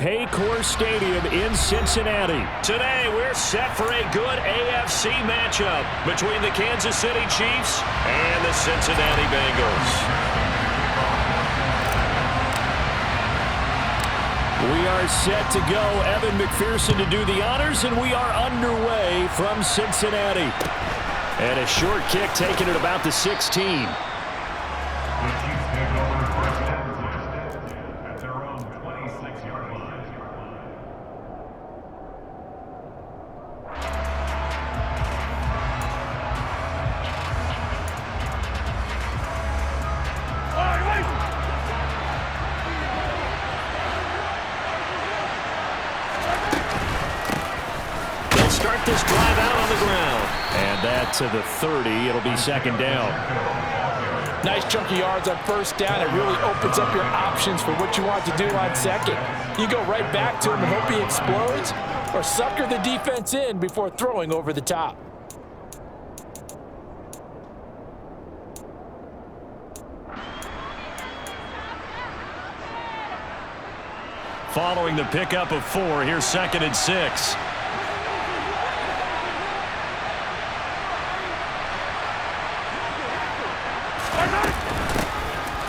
Paycor Stadium in Cincinnati. Today, we're set for a good AFC matchup between the Kansas City Chiefs and the Cincinnati Bengals. We are set to go. Evan McPherson to do the honors, and we are underway from Cincinnati. And a short kick taken at about the 16. Start this drive out on the ground. And that to the 30. It'll be second down. Nice chunk of yards on first down. It really opens up your options for what you want to do on second. You go right back to him and hope he explodes, or sucker the defense in before throwing over the top. Following the pickup of 4, here's 2nd and 6.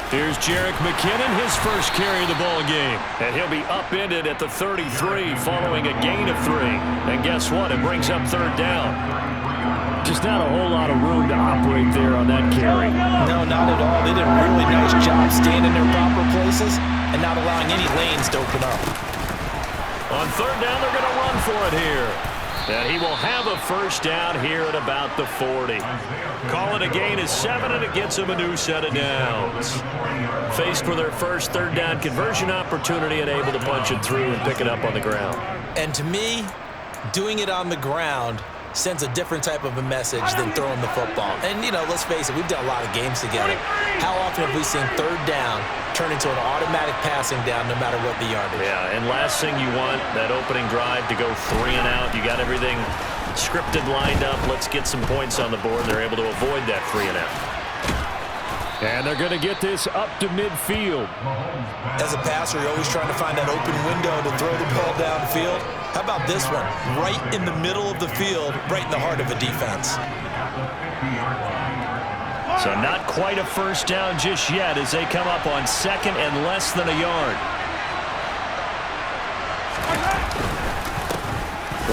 Here's Jerick McKinnon, his first carry of the ball game. And he'll be upended at the 33 following a gain of 3. And guess what? It brings up 3rd down. Just not a whole lot of room to operate there on that carry. No, not at all. They did a really nice job staying in their proper places and not allowing any lanes to open up. On 3rd down, they're going to run for it here. And he will have a first down here at about the 40. Call it a gain of 7, and it gets him a new set of downs. Faced with their first 3rd down conversion opportunity and able to punch it through and pick it up on the ground. And to me, doing it on the ground sends a different type of a message than throwing the football. And, you know, let's face it, we've done a lot of games together. How often have we seen 3rd down turn into an automatic passing down no matter what the yardage? Yeah, and last thing you want, that opening drive to go 3 and out. You got everything scripted, lined up. Let's get some points on the board. They're able to avoid that 3 and out. And they're going to get this up to midfield. As a passer, you're always trying to find that open window to throw the ball downfield. How about this one? Right in the middle of the field, right in the heart of a defense. So not quite a first down just yet as they come up on 2nd and less than a yard.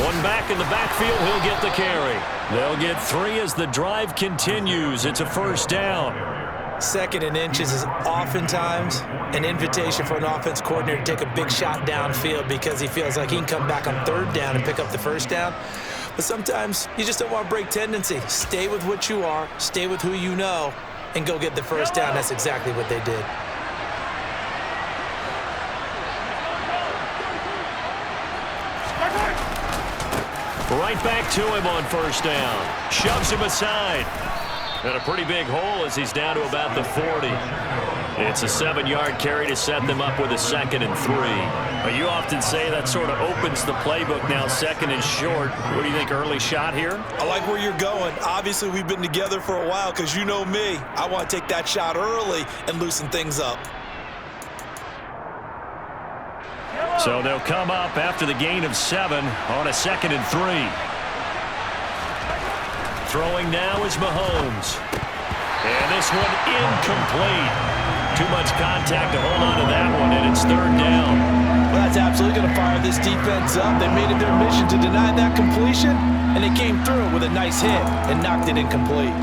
One back in the backfield, he'll get the carry. They'll get 3 as the drive continues. It's a first down. 2nd and inches is oftentimes an invitation for an offense coordinator to take a big shot downfield because he feels like he can come back on 3rd down and pick up the first down. But sometimes you just don't want to break tendency. Stay with what you are, stay with who you know, and go get the first down. That's exactly what they did. Right back to him on first down. Shoves him aside. And a pretty big hole as he's down to about the 40. It's a 7-yard carry to set them up with a 2nd and 3. But you often say that sort of opens the playbook now, 2nd and short. What do you think, early shot here? I like where you're going. Obviously, we've been together for a while because you know me. I want to take that shot early and loosen things up. So they'll come up after the gain of 7 on a 2nd and 3. Throwing now is Mahomes. And this one incomplete. Too much contact to hold on to that one, and it's 3rd down. Well, that's absolutely going to fire this defense up. They made it their mission to deny that completion, and they came through with a nice hit and knocked it incomplete.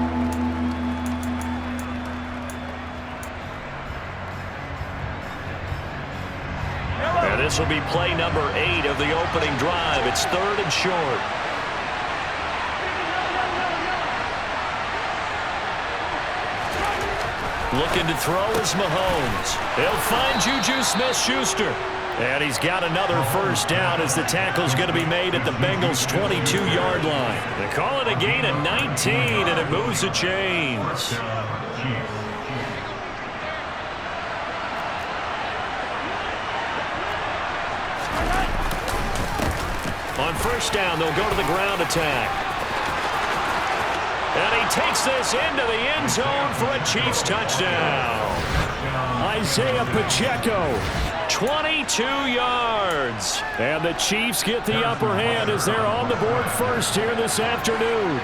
And this will be play number 8 of the opening drive. It's 3rd and short. Looking to throw is Mahomes. He'll find Juju Smith-Schuster. And he's got another first down as the tackle's going to be made at the Bengals' 22-yard line. They call it a gain of 19, and it moves the chains. On first down, they'll go to the ground attack. And he takes this into the end zone for a Chiefs touchdown. Isaiah Pacheco 22 yards. And the Chiefs get the upper hand as they're on the board first here this afternoon.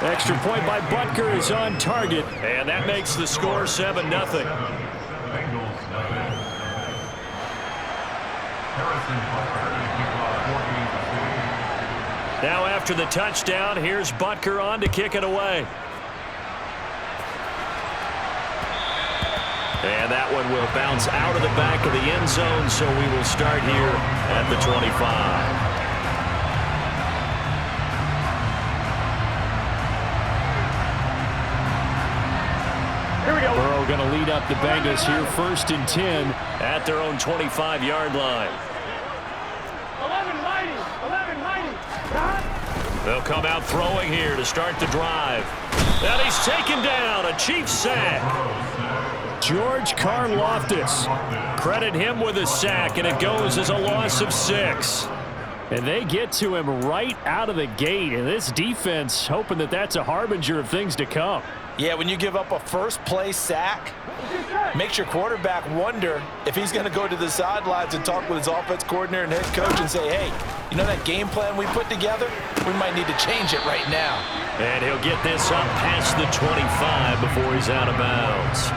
Extra point by Butker is on target. And that makes the score 7-0. Now after the touchdown, here's Butker on to kick it away. And that one will bounce out of the back of the end zone, so we will start here at the 25. Burrow going to lead up the Bengals here, 1st and 10 at their own 25-yard line. 11 mighty. They'll come out throwing here to start the drive. And he's taken down, a Chiefs sack. George Karlaftis. Credit him with a sack, and it goes as a loss of 6. And they get to him right out of the gate, and this defense hoping that that's a harbinger of things to come. Yeah, when you give up a first-play sack, makes your quarterback wonder if he's going to go to the sidelines and talk with his offense coordinator and head coach and say, hey, you know that game plan we put together? We might need to change it right now. And he'll get this up past the 25 before he's out of bounds.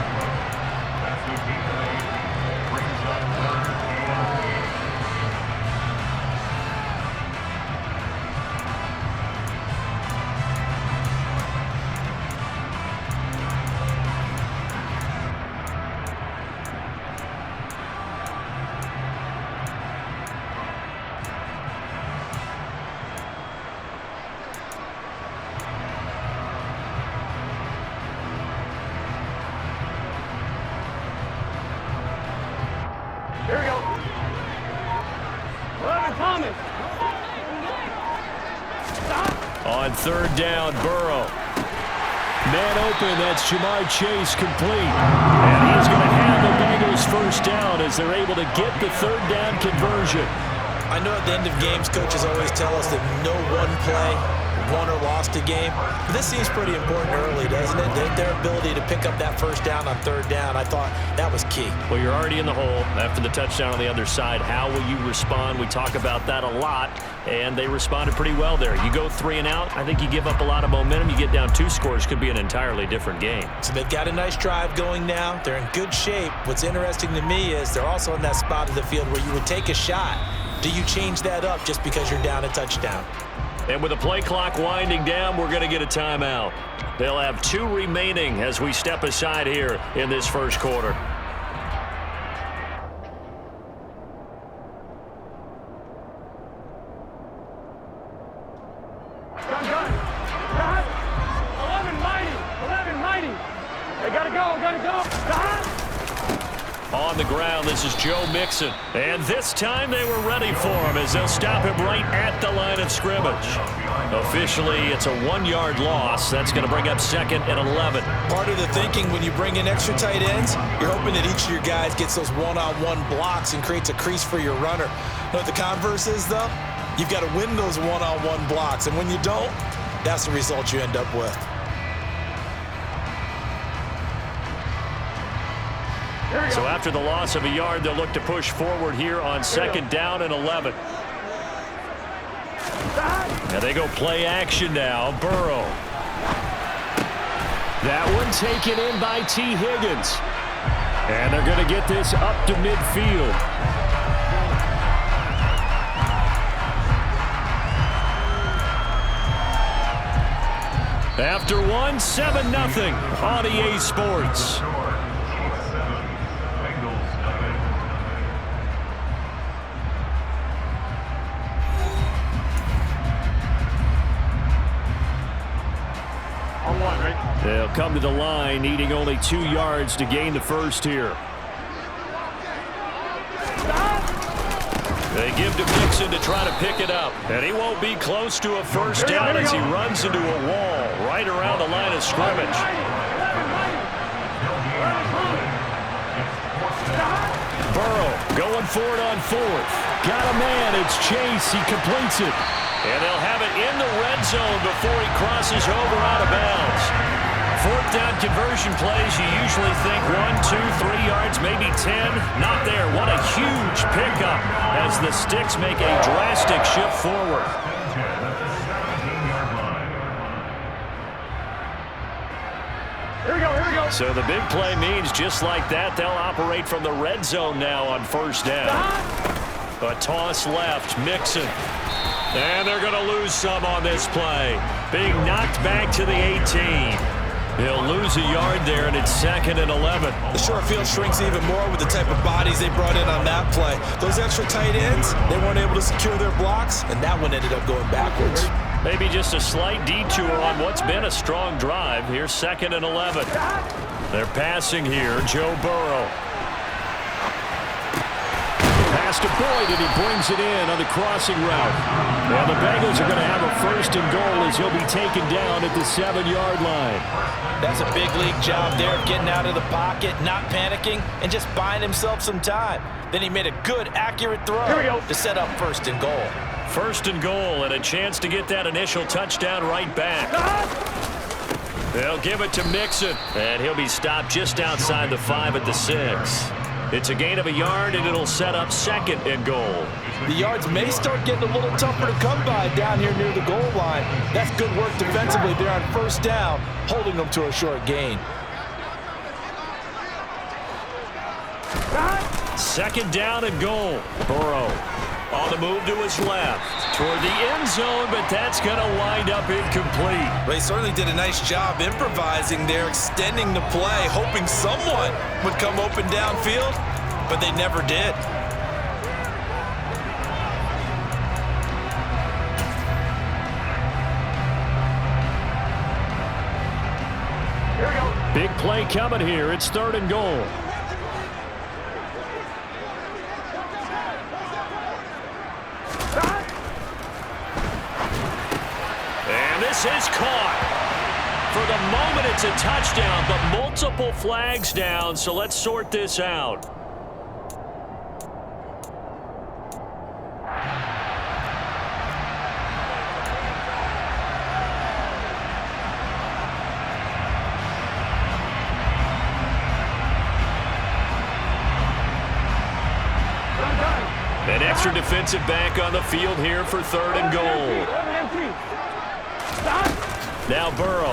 Here we go. 11 Thomas. On 3rd down, Burrow. Man open, that's Jamar Chase complete. And he's going to have the Bengals 1st down as they're able to get the 3rd down conversion. I know at the end of games, coaches always tell us that no one play won or lost a game. But this seems pretty important early, doesn't it? Their ability to pick up that 1st down on 3rd down, I thought that was key. Well, you're already in the hole after the touchdown on the other side. How will you respond? We talk about that a lot, and they responded pretty well there. You go 3 and out, I think you give up a lot of momentum. You get down 2 scores, could be an entirely different game. So they've got a nice drive going now. They're in good shape. What's interesting to me is they're also in that spot of the field where you would take a shot. Do you change that up just because you're down a touchdown? And with the play clock winding down, we're going to get a timeout. They'll have 2 remaining as we step aside here in this 1st quarter. Gun. 11 mighty. They gotta go. On the ground, this is Joe Mixon. And this time they were ready for him as they'll stop him right at the line of scrimmage. Officially, it's a 1-yard loss. That's going to bring up 2nd and 11. Part of the thinking when you bring in extra tight ends, you're hoping that each of your guys gets those one-on-one blocks and creates a crease for your runner. You know what the converse is, though? You've got to win those one-on-one blocks, and when you don't, that's the result you end up with. So after the loss of a yard, they'll look to push forward here on 2nd down and 11. And they go play action now. Burrow. That one taken in by T. Higgins. And they're going to get this up to midfield. After 7-0 on EA Sports. They'll come to the line, needing only 2 yards to gain the 1st here. They give to Mixon to try to pick it up. And he won't be close to a 1st down as he runs into a wall right around the line of scrimmage. Burrow going for it on fourth. Got a man. It's Chase. He completes it. And they'll have it in the red zone before he crosses over out of bounds. Fourth down conversion plays, you usually think 1, 2, 3 yards, maybe 10. Not there. What a huge pickup as the Sticks make a drastic shift forward. Here we go, here we go. So the big play means just like that, they'll operate from the red zone now on first down. A toss left, Mixon. And they're going to lose some on this play. Being knocked back to the 18. He'll lose a yard there, and it's 2nd and 11. The short field shrinks even more with the type of bodies they brought in on that play. Those extra tight ends, they weren't able to secure their blocks, and that one ended up going backwards. Maybe just a slight detour on what's been a strong drive. Here's 2nd and 11. They're passing here. Joe Burrow. Pass to Boyd, and he brings it in on the crossing route. Well, the Bengals are going to have a 1st and goal as he'll be taken down at the 7-yard line. That's a big league job there of getting out of the pocket, not panicking, and just buying himself some time. Then he made a good, accurate throw to set up 1st and goal. 1st and goal, and a chance to get that initial touchdown right back. They'll give it to Mixon, and he'll be stopped just outside the 5 at the 6. It's a gain of a yard, and it'll set up 2nd and goal. The yards may start getting a little tougher to come by down here near the goal line. That's good work defensively there on 1st down, holding them to a short gain. 2nd down and goal. Burrow on the move to his left toward the end zone, but that's going to wind up incomplete. Well, he certainly did a nice job improvising there, extending the play, hoping someone would come open downfield, but they never did. Here we go. Big play coming here. It's 3rd and goal. And this is caught. For the moment, it's a touchdown, but multiple flags down, so let's sort this out. An extra defensive back on the field here for 3rd and goal. Now Burrow.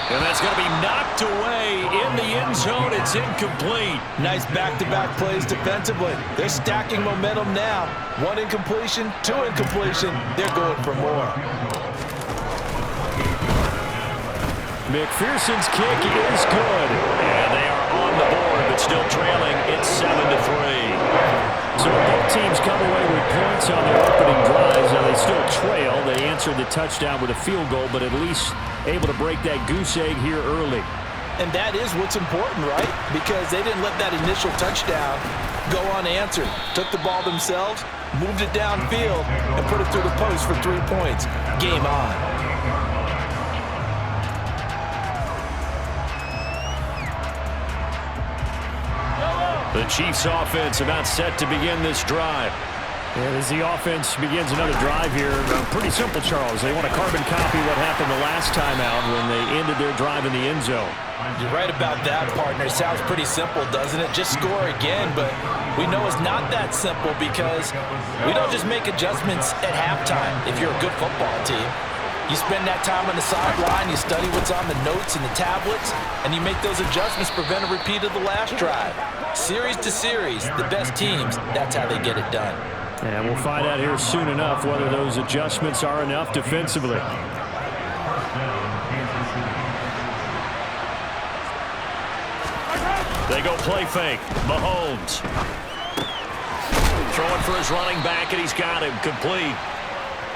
And that's going to be knocked away in the end zone. It's incomplete. Nice back-to-back plays defensively. They're stacking momentum now. 1 incompletion, 2 incompletion. They're going for more. McPherson's kick is good. And they are on the board, but still trailing. It's 7-3. So both teams come away with points on their opening drives. Now they still trail. They answered the touchdown with a field goal, but at least able to break that goose egg here early. And that is what's important, right? Because they didn't let that initial touchdown go unanswered. Took the ball themselves, moved it downfield, and put it through the post for 3 points. Game on. The Chiefs offense about set to begin this drive. And as the offense begins another drive here, pretty simple, Charles. They want to carbon copy what happened the last time out when they ended their drive in the end zone. You're right about that, partner. Sounds pretty simple, doesn't it? Just score again, but we know it's not that simple because we don't just make adjustments at halftime if you're a good football team. You spend that time on the sideline, you study what's on the notes and the tablets, and you make those adjustments to prevent a repeat of the last drive. Series to series, the best teams, that's how they get it done. And we'll find out here soon enough whether those adjustments are enough defensively. They go play fake. Mahomes. Throwing for his running back, and he's got him complete.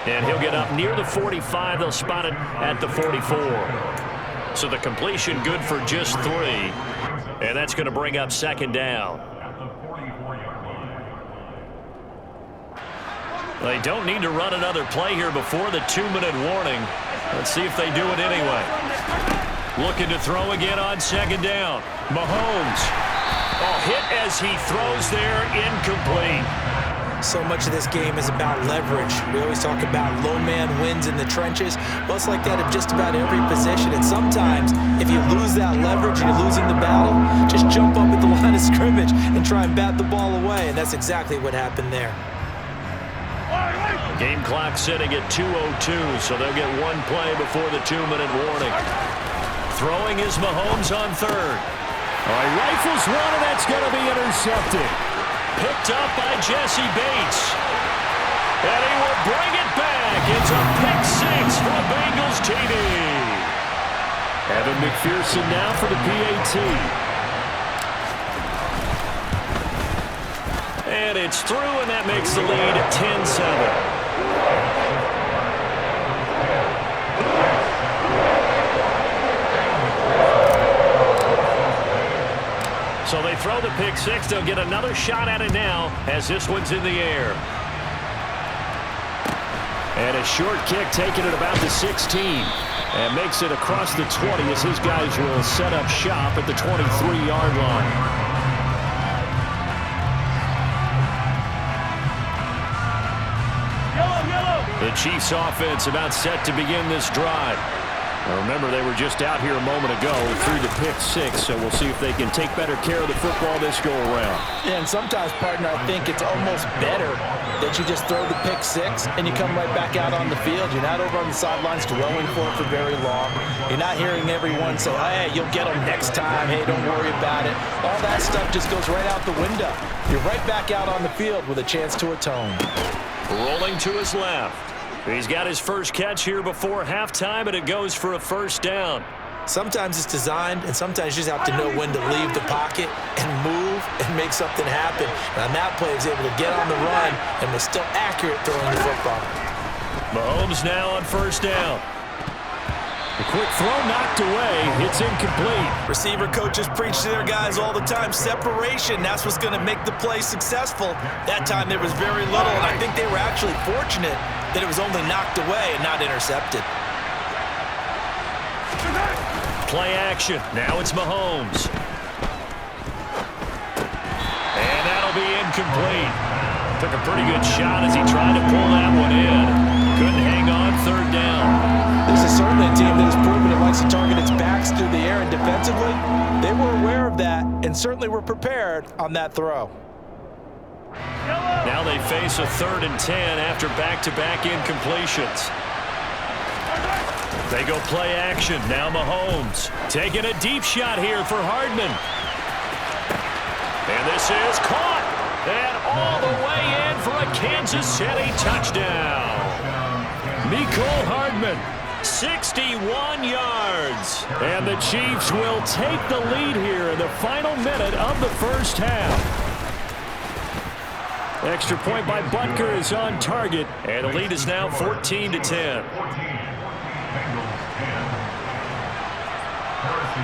And he'll get up near the 45. They'll spot it at the 44. So the completion good for just 3. And that's going to bring up 2nd down. They don't need to run another play here before the 2-minute warning. Let's see if they do it anyway. Looking to throw again on second down. Mahomes. Oh, hit as he throws there, incomplete. So much of this game is about leverage. We always talk about low man wins in the trenches. Well, it's like that in just about every position. And sometimes, if you lose that leverage and you're losing the battle, just jump up at the line of scrimmage and try and bat the ball away. And that's exactly what happened there. Game clock sitting at 2:02, so they'll get one play before the 2-minute warning. Throwing is Mahomes on third. All right, rifles one, and that's going to be intercepted. Picked up by Jesse Bates. And he will bring it back. It's a pick six for Bengals TD. Evan McPherson now for the PAT. And it's through, and that makes the lead 10-7. So they throw the pick six. They'll get another shot at it now as this one's in the air. And a short kick taken at about the 16. And makes it across the 20 as his guys will set up shop at the 23-yard line. The Chiefs offense about set to begin this drive. Now remember, they were just out here a moment ago through the pick six, so we'll see if they can take better care of the football this go around. Yeah, and sometimes, partner, I think it's almost better that you just throw the pick six and you come right back out on the field. You're not over on the sidelines dwelling for it for very long. You're not hearing everyone say, hey, you'll get them next time. Hey, don't worry about it. All that stuff just goes right out the window. You're right back out on the field with a chance to atone. Rolling to his left. He's got his first catch here before halftime, and it goes for a first down. Sometimes it's designed, and sometimes you just have to know when to leave the pocket and move and make something happen. And on that play, he was able to get on the run and was still accurate throwing the football. Mahomes now on first down. The quick throw knocked away. It's incomplete. Receiver coaches preach to their guys all the time. Separation, that's what's going to make the play successful. That time there was very little, and I think they were actually fortunate that it was only knocked away and not intercepted. Play action. Now it's Mahomes. And that'll be incomplete. Took a pretty good shot as he tried to pull that one in. Couldn't hang on third down. This is certainly a team that has proven it likes to target its backs through the air, and defensively, they were aware of that and certainly were prepared on that throw. Now they face a 3rd and 10 after back-to-back incompletions. They go play action. Now Mahomes taking a deep shot here for Hardman. And this is caught. And all the way in for a Kansas City touchdown. Mecole Hardman. 61 yards. And the Chiefs will take the lead here in the final minute of the first half. Extra point by Butker is on target. And the lead is now 14-10.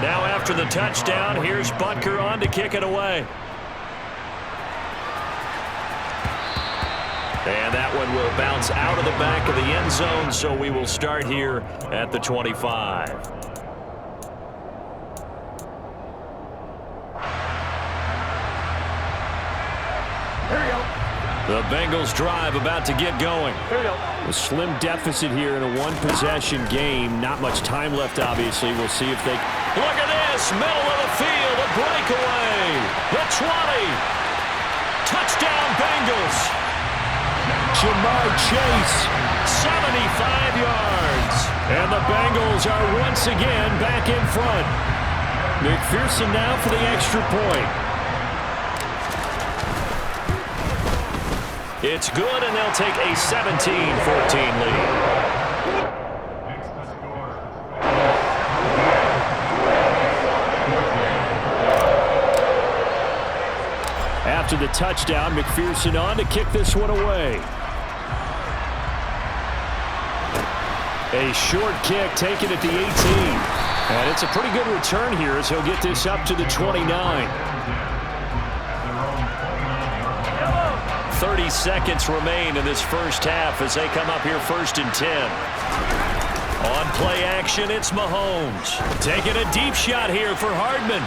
Now after the touchdown, here's Butker on to kick it away. And that one will bounce out of the back of the end zone, so we will start here at the 25. Here we go. The Bengals drive about to get going. Here we go. A slim deficit here in a one-possession game. Not much time left, obviously. We'll see if they... Look at this, middle of the field, a breakaway. The 20. Touchdown, Bengals. Jamar Chase. 75 yards. And the Bengals are once again back in front. McPherson now for the extra point. It's good, and they'll take a 17-14 lead. After the touchdown, McPherson on to kick this one away. A short kick taken at the 18. And it's a pretty good return here as he'll get this up to the 29. 30 seconds remain in this first half as they come up here 1st and 10. On play action, it's Mahomes. Taking a deep shot here for Hardman.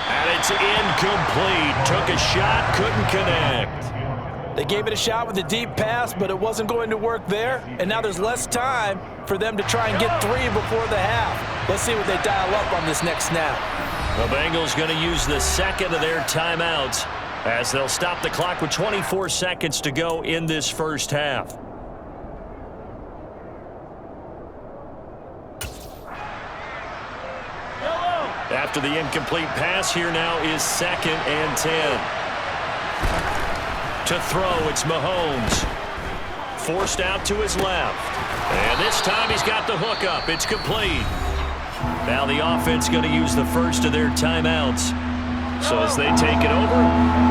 And it's incomplete. Took a shot, couldn't connect. They gave it a shot with a deep pass, but it wasn't going to work there. And now there's less time for them to try and get 3 before the half. Let's see what they dial up on this next snap. The Bengals going to use the second of their timeouts as they'll stop the clock with 24 seconds to go in this first half. After the incomplete pass, here now is 2nd and 10. To throw, it's Mahomes. Forced out to his left. And this time he's got the hook up. It's complete. Now the offense going to use the first of their timeouts. So as they take it over,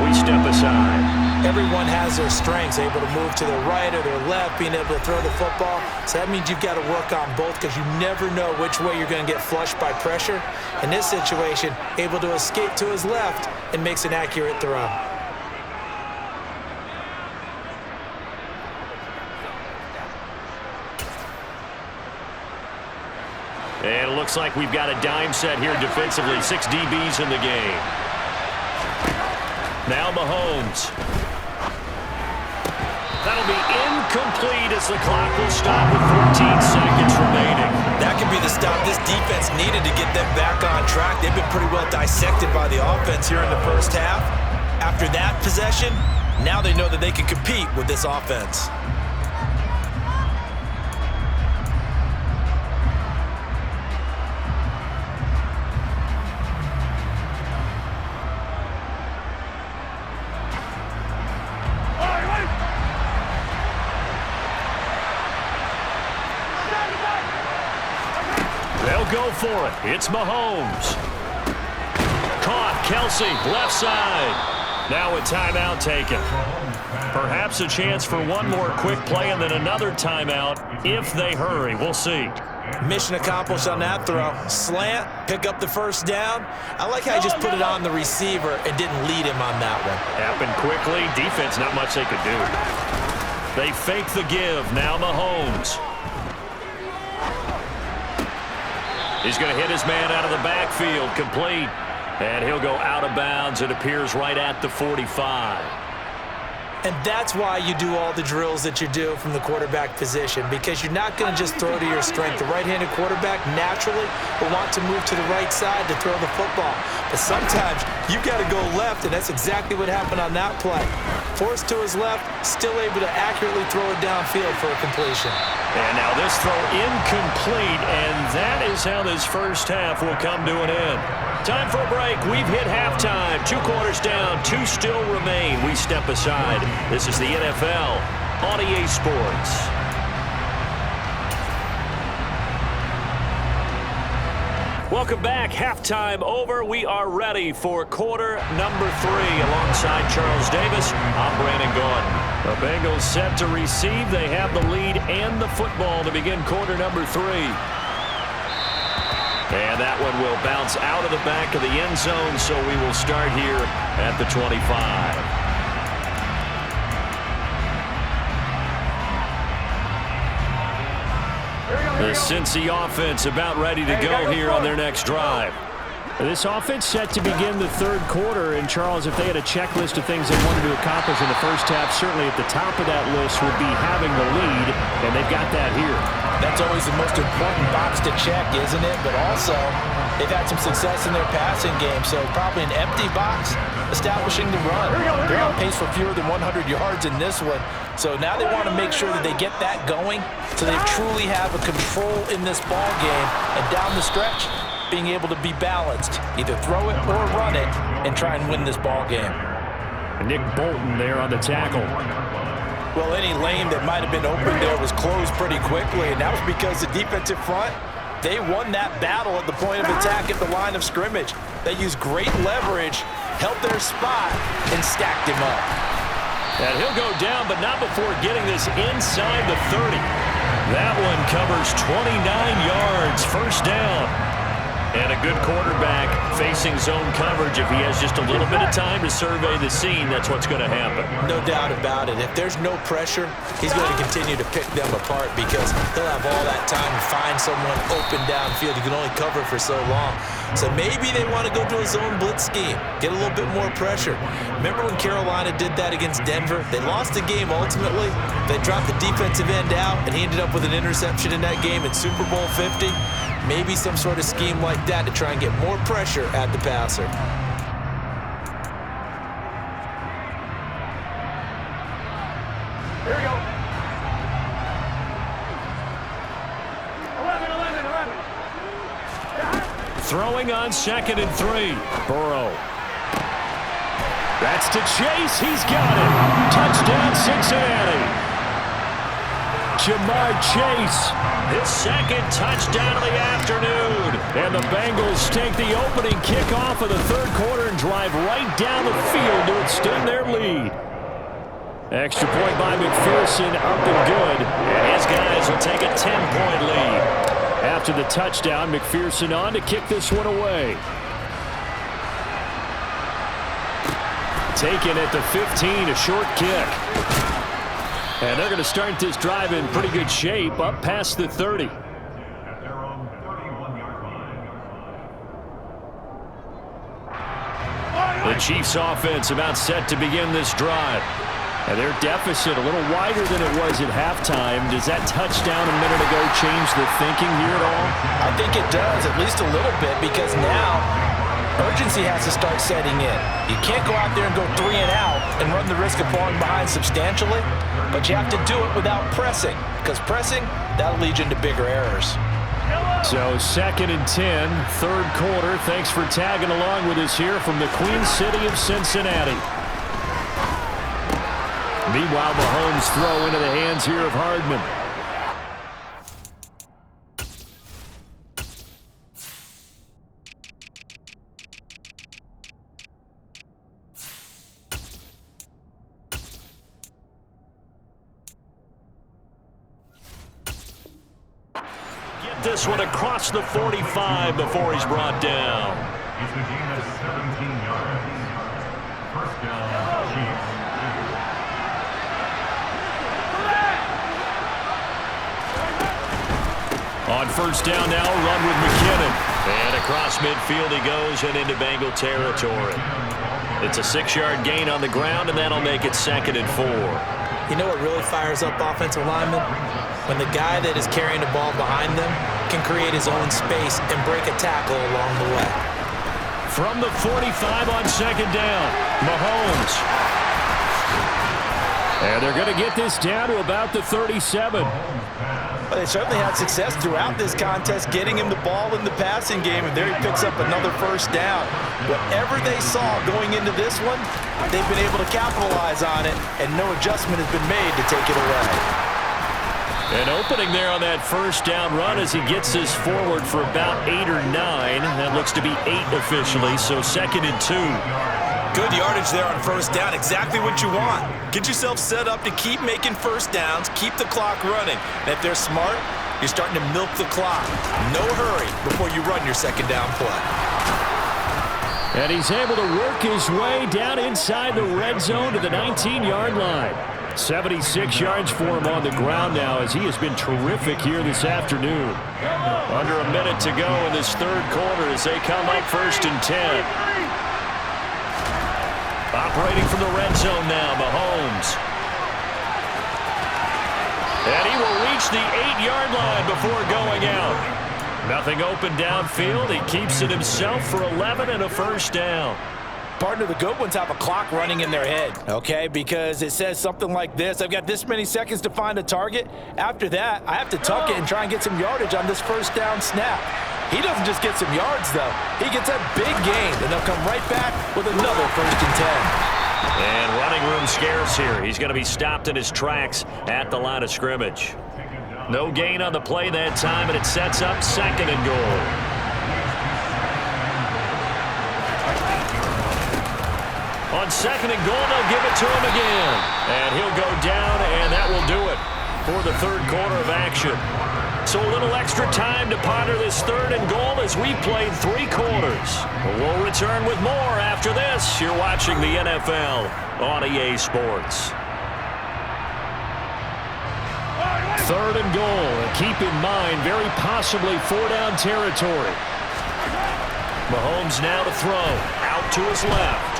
we step aside. Everyone has their strengths, able to move to their right or their left, being able to throw the football. So that means you've got to work on both because you never know which way you're going to get flushed by pressure. In this situation, able to escape to his left and makes an accurate throw. And it looks like we've got a dime set here defensively. 6 DBs in the game. Now Mahomes. That'll be incomplete as the clock will stop with 14 seconds remaining. That could be the stop this defense needed to get them back on track. They've been pretty well dissected by the offense here in the first half. After that possession, now they know that they can compete with this offense. Go for it. It's Mahomes. Caught. Kelsey, left side. Now a timeout taken. Perhaps a chance for one more quick play and then another timeout if they hurry. We'll see. Mission accomplished on that throw. Slant, pick up the first down. I like how he just put it on the receiver and didn't lead him on that one. Happened quickly. Defense, not much they could do. They fake the give. Now Mahomes. He's going to hit his man out of the backfield, complete. And he'll go out of bounds. It appears right at the 45. And that's why you do all the drills that you do from the quarterback position, because you're not going to just throw to your strength. The right-handed quarterback naturally will want to move to the right side to throw the football. But sometimes you've got to go left, and that's exactly what happened on that play. Forced to his left, still able to accurately throw it downfield for a completion. And now this throw incomplete, and that is how this first half will come to an end. Time for a break. We've hit halftime. 2 quarters down, 2 still remain. We step aside. This is the NFL on EA Sports. Welcome back. Halftime over. We are ready for quarter number 3. Alongside Charles Davis, I'm Brandon Gordon. The Bengals set to receive. They have the lead and the football to begin quarter number 3. And that one will bounce out of the back of the end zone, so we will start here at the 25. The Cincy offense about ready to go here on their next drive. This offense set to begin the third quarter, and Charles, if they had a checklist of things they wanted to accomplish in the first half, certainly at the top of that list would be having the lead, and they've got that here. That's always the most important box to check, isn't it? But also, they've had some success in their passing game, so probably an empty box establishing the run. They're on pace for fewer than 100 yards in this one, so now they want to make sure that they get that going so they truly have a control in this ball game, and down the stretch, being able to be balanced, either throw it or run it, and try and win this ball game. And Nick Bolton there on the tackle. Well, any lane that might have been open there was closed pretty quickly, and that was because the defensive front, they won that battle at the point of attack at the line of scrimmage. They used great leverage, held their spot, and stacked him up. And he'll go down, but not before getting this inside the 30. That one covers 29 yards, first down. And a good quarterback facing zone coverage. If he has just a little bit of time to survey the scene, that's what's going to happen. No doubt about it. If there's no pressure, he's going to continue to pick them apart because he'll have all that time to find someone open downfield. He can only cover for so long. So maybe they want to go to a zone blitz scheme, get a little bit more pressure. Remember when Carolina did that against Denver? They lost the game ultimately. They dropped the defensive end out, and he ended up with an interception in that game in Super Bowl 50. Maybe some sort of scheme like that to try and get more pressure at the passer. Here we go. 11. Throwing on 2nd and 3. Burrow. That's to Chase. He's got it. Touchdown, Cincinnati. Jamar Chase. His second touchdown of the afternoon. And the Bengals take the opening kickoff of the third quarter and drive right down the field to extend their lead. Extra point by McPherson, up and good. And his guys will take a 10-point lead. After the touchdown, McPherson on to kick this one away. Taken at the 15, a short kick. And they're going to start this drive in pretty good shape, up past the 30. The Chiefs offense about set to begin this drive. And their deficit a little wider than it was at halftime. Does that touchdown a minute ago change the thinking here at all? I think it does, at least a little bit, because now urgency has to start setting in. You can't go out there and go 3 and out and run the risk of falling behind substantially, but you have to do it without pressing, because pressing, that'll lead you into bigger errors. So 2nd and 10, third quarter. Thanks for tagging along with us here from the Queen City of Cincinnati. Meanwhile, Mahomes throw into the hands here of Hardman. This one across the 45 before he's brought down. He's the gain of 17 yards. First down, Chiefs. On first down now, run with McKinnon. And across midfield he goes and into Bengal territory. It's a 6-yard gain on the ground, and that'll make it 2nd and 4. You know what really fires up offensive linemen? When the guy that is carrying the ball behind them can create his own space and break a tackle along the way. From the 45 on 2nd down, Mahomes. And they're going to get this down to about the 37. Well, they certainly had success throughout this contest getting him the ball in the passing game, and there he picks up another first down. Whatever they saw going into this one, they've been able to capitalize on it, and no adjustment has been made to take it away. An opening there on that first down run as he gets this forward for about 8 or 9. That looks to be 8 officially, so 2nd and 2. Good yardage there on first down, exactly what you want. Get yourself set up to keep making first downs, keep the clock running. And if they're smart, you're starting to milk the clock. No hurry before you run your second down play. And he's able to work his way down inside the red zone to the 19-yard line. 76 yards for him on the ground now as he has been terrific here this afternoon. Under a minute to go in this third quarter as they come up 1st and 10. Operating from the red zone now, Mahomes. And he will reach the 8-yard line before going out. Nothing open downfield. He keeps it himself for 11 and a first down. Partner, the good ones have a clock running in their head, okay? Because it says something like this: I've got this many seconds to find a target. After that, I have to tuck it and try and get some yardage on this first down snap. He doesn't just get some yards, though. He gets a big gain, and they'll come right back with another 1st and 10. And running room scarce here. He's going to be stopped in his tracks at the line of scrimmage. No gain on the play that time, and it sets up 2nd and goal. On 2nd and goal, they'll give it to him again. And he'll go down, and that will do it for the third quarter of action. So a little extra time to ponder this 3rd and goal as we played 3 quarters. We'll return with more after this. You're watching the NFL on EA Sports. 3rd and goal. And keep in mind, very possibly 4-down territory. Mahomes now to throw. Out to his left.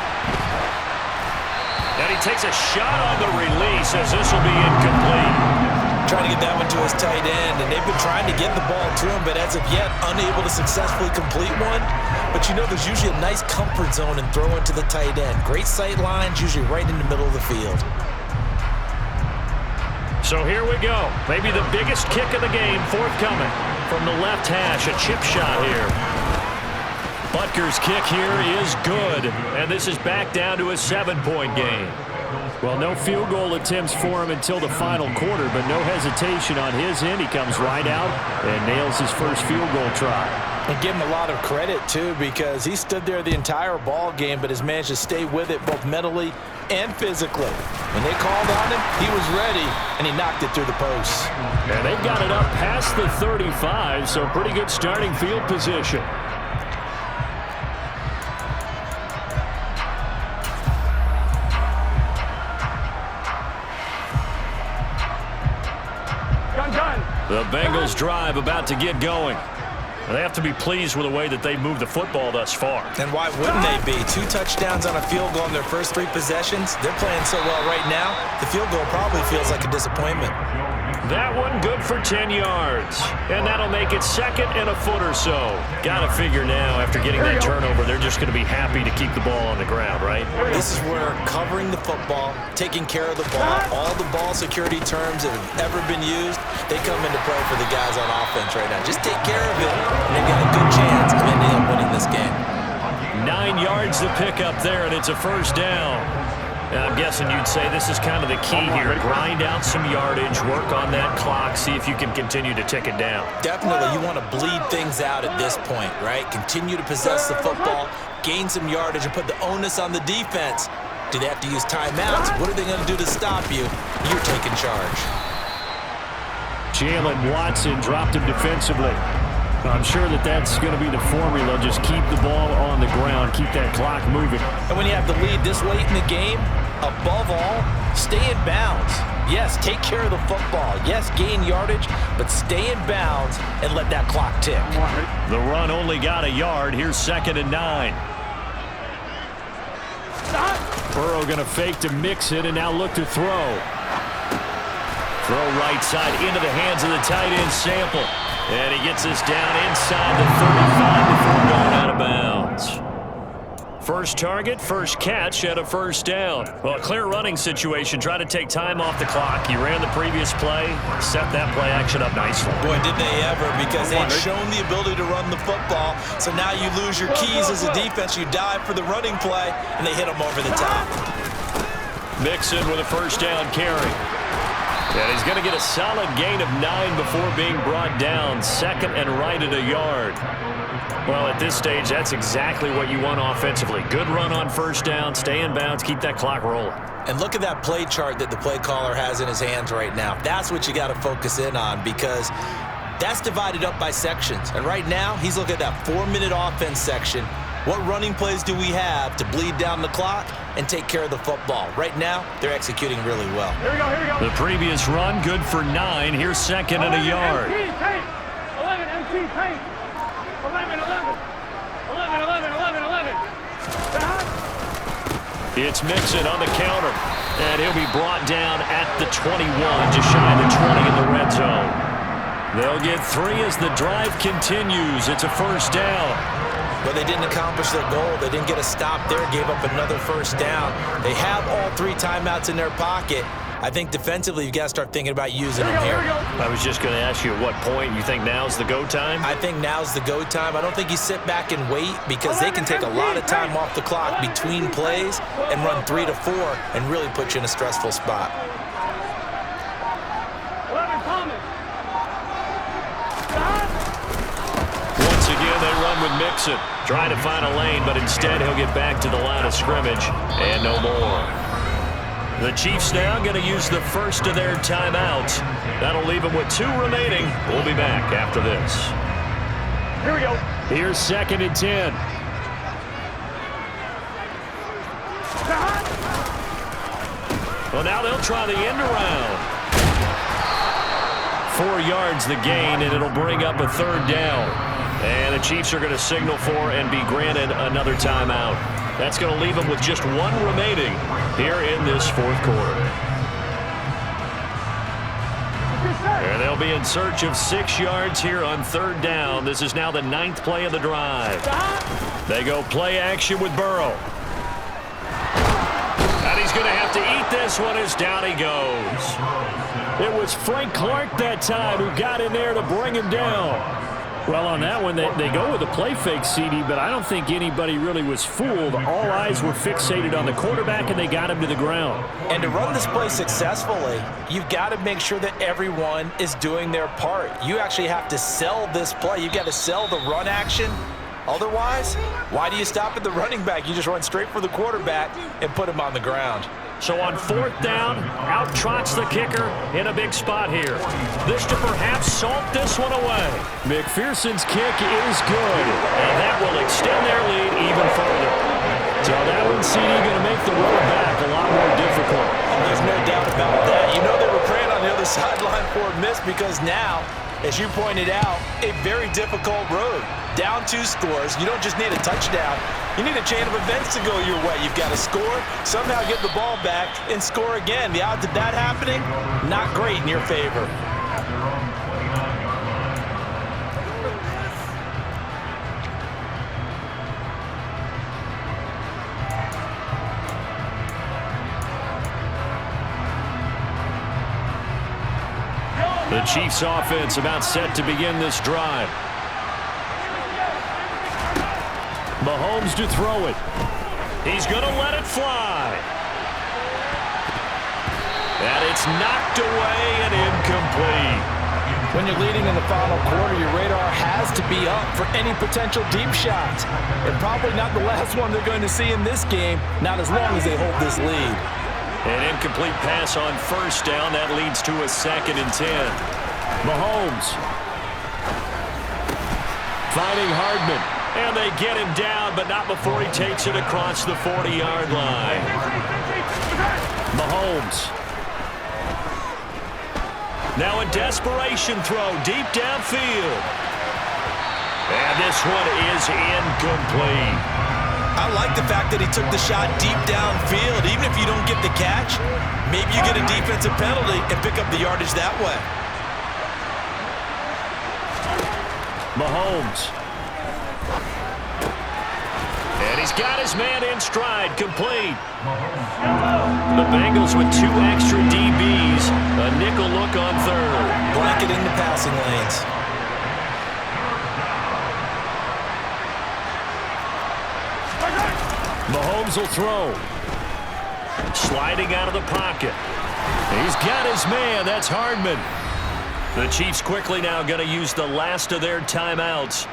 And he takes a shot on the release as this will be incomplete. Trying to get that one to his tight end, and they've been trying to get the ball to him, but as of yet, unable to successfully complete one. But you know there's usually a nice comfort zone in throwing to the tight end. Great sight lines, usually right in the middle of the field. So here we go. Maybe the biggest kick of the game forthcoming. From the left hash, a chip shot here. Butker's kick here is good, and this is back down to a 7-point game. Well, no field goal attempts for him until the final quarter, but no hesitation on his end. He comes right out and nails his first field goal try. And give him a lot of credit, too, because he stood there the entire ball game, but has managed to stay with it both mentally and physically. When they called on him, he was ready, and he knocked it through the posts. And they've got it up past the 35, so pretty good starting field position. The Bengals drive about to get going. They have to be pleased with the way that they moved the football thus far. And why wouldn't they be? 2 touchdowns on a field goal in their first 3 possessions. They're playing so well right now, the field goal probably feels like a disappointment. That one good for 10 yards. And that'll make it 2nd and a foot or so. Got to figure now, after getting that turnover, they're just going to be happy to keep the ball on the ground, right? This is where covering the football, taking care of the ball, all the ball security terms that have ever been used, they come into play for the guys on offense right now. Just take care of it, and they've got a good chance of ending up winning this game. 9 yards to pick up there, and it's a first down. Now, I'm guessing you'd say this is kind of the key here. Grind out some yardage, work on that clock, see if you can continue to tick it down. Definitely, you want to bleed things out at this point, right? Continue to possess the football, gain some yardage, and put the onus on the defense. Do they have to use timeouts? What are they going to do to stop you? You're taking charge. Jalen Watson dropped him defensively. I'm sure that that's going to be the formula. Just keep the ball on the ground, keep that clock moving. And when you have the lead this late in the game, above all, stay in bounds. Yes, take care of the football. Yes, gain yardage, but stay in bounds and let that clock tick. The run only got a yard. Here's 2nd and 9. Burrow going to fake to mix it and now look to throw. Throw right side into the hands of the tight end Sample. And he gets this down inside the 35 before going out of bounds. First target, first catch at a first down. Well, a clear running situation. Try to take time off the clock. He ran the previous play, set that play action up nicely. Boy, did they ever, because they'd shown the ability to run the football. So now you lose your keys as a defense. You dive for the running play, and they hit them over the top. Mixon with a first down carry. And he's going to get a solid gain of 9 before being brought down. 2nd and right at a yard. Well, at this stage, that's exactly what you want offensively. Good run on first down, stay in bounds, keep that clock rolling. And look at that play chart that the play caller has in his hands right now. That's what you got to focus in on, because that's divided up by sections. And right now, he's looking at that 4-minute offense section. What running plays do we have to bleed down the clock and take care of the football? Right now, they're executing really well. Here we go, here we go. The previous run, good for 9. Here's 2nd and a yard. 11 MT paint. 11. It's Mixon on the counter. And he'll be brought down at the 21, just shy of the 20 in the red zone. They'll get 3 as the drive continues. It's a first down. But they didn't accomplish their goal. They didn't get a stop there, gave up another first down. They have all 3 timeouts in their pocket. I think defensively, you've got to start thinking about using them here. I was just going to ask you at what point you think now's the go time? I think now's the go time. I don't think you sit back and wait, because they can take a lot of time off the clock between plays and run 3 to 4 and really put you in a stressful spot. Once again, they run with Mixon. Trying to find a lane, but instead he'll get back to the line of scrimmage and no more. The Chiefs now going to use the first of their timeouts. That'll leave them with 2 remaining. We'll be back after this. Here we go. Here's 2nd and 10. Well, now they'll try the end around. 4 yards the gain, and it'll bring up a 3rd down. And the Chiefs are going to signal for and be granted another timeout. That's going to leave them with just 1 remaining here in this 4th quarter. And they'll be in search of 6 yards here on 3rd down. This is now the 9th play of the drive. They go play action with Burrow. And he's going to have to eat this one as down he goes. It was Frank Clark that time who got in there to bring him down. Well, on that one, they go with a play fake, CD, but I don't think anybody really was fooled. All eyes were fixated on the quarterback, and they got him to the ground. And to run this play successfully, you've got to make sure that everyone is doing their part. You actually have to sell this play. You've got to sell the run action. Otherwise, why do you stop at the running back? You just run straight for the quarterback and put him on the ground. So on 4th down, out trots the kicker in a big spot here. This to perhaps salt this one away. McPherson's kick is good. And that will extend their lead even further. So that one, CD, going to make the road back a lot more difficult. There's no doubt about that. You know they were praying on the other sideline for a miss because now, as you pointed out, a very difficult road. Down 2 scores. You don't just need a touchdown. You need a chain of events to go your way. You've got to score, somehow get the ball back, and score again. The odds of that happening, not great in your favor. The Chiefs offense about set to begin this drive. Mahomes to throw it. He's going to let it fly. And it's knocked away and incomplete. When you're leading in the final quarter, your radar has to be up for any potential deep shots. And probably not the last one they're going to see in this game, not as long as they hold this lead. An incomplete pass on 1st down. That leads to a 2nd and 10. Mahomes finding Hardman. And they get him down, but not before he takes it across the 40-yard line. Mahomes. Now a desperation throw deep downfield. And this one is incomplete. I like the fact that he took the shot deep downfield. Even if you don't get the catch, maybe you get a defensive penalty and pick up the yardage that way. Mahomes. And he's got his man in stride, complete. The Bengals with 2 extra DBs. A nickel look on 3rd. Blanketing the passing lanes. Mahomes will throw. Sliding out of the pocket. He's got his man. That's Hardman. The Chiefs quickly now going to use the last of their timeouts,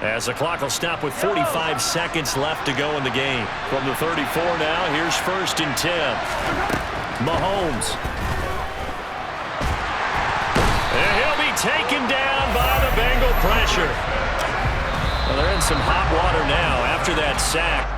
as the clock will stop with 45 seconds left to go in the game. From the 34 now, here's 1st and 10. Mahomes. And he'll be taken down by the Bengal pressure. Well, they're in some hot water now after that sack.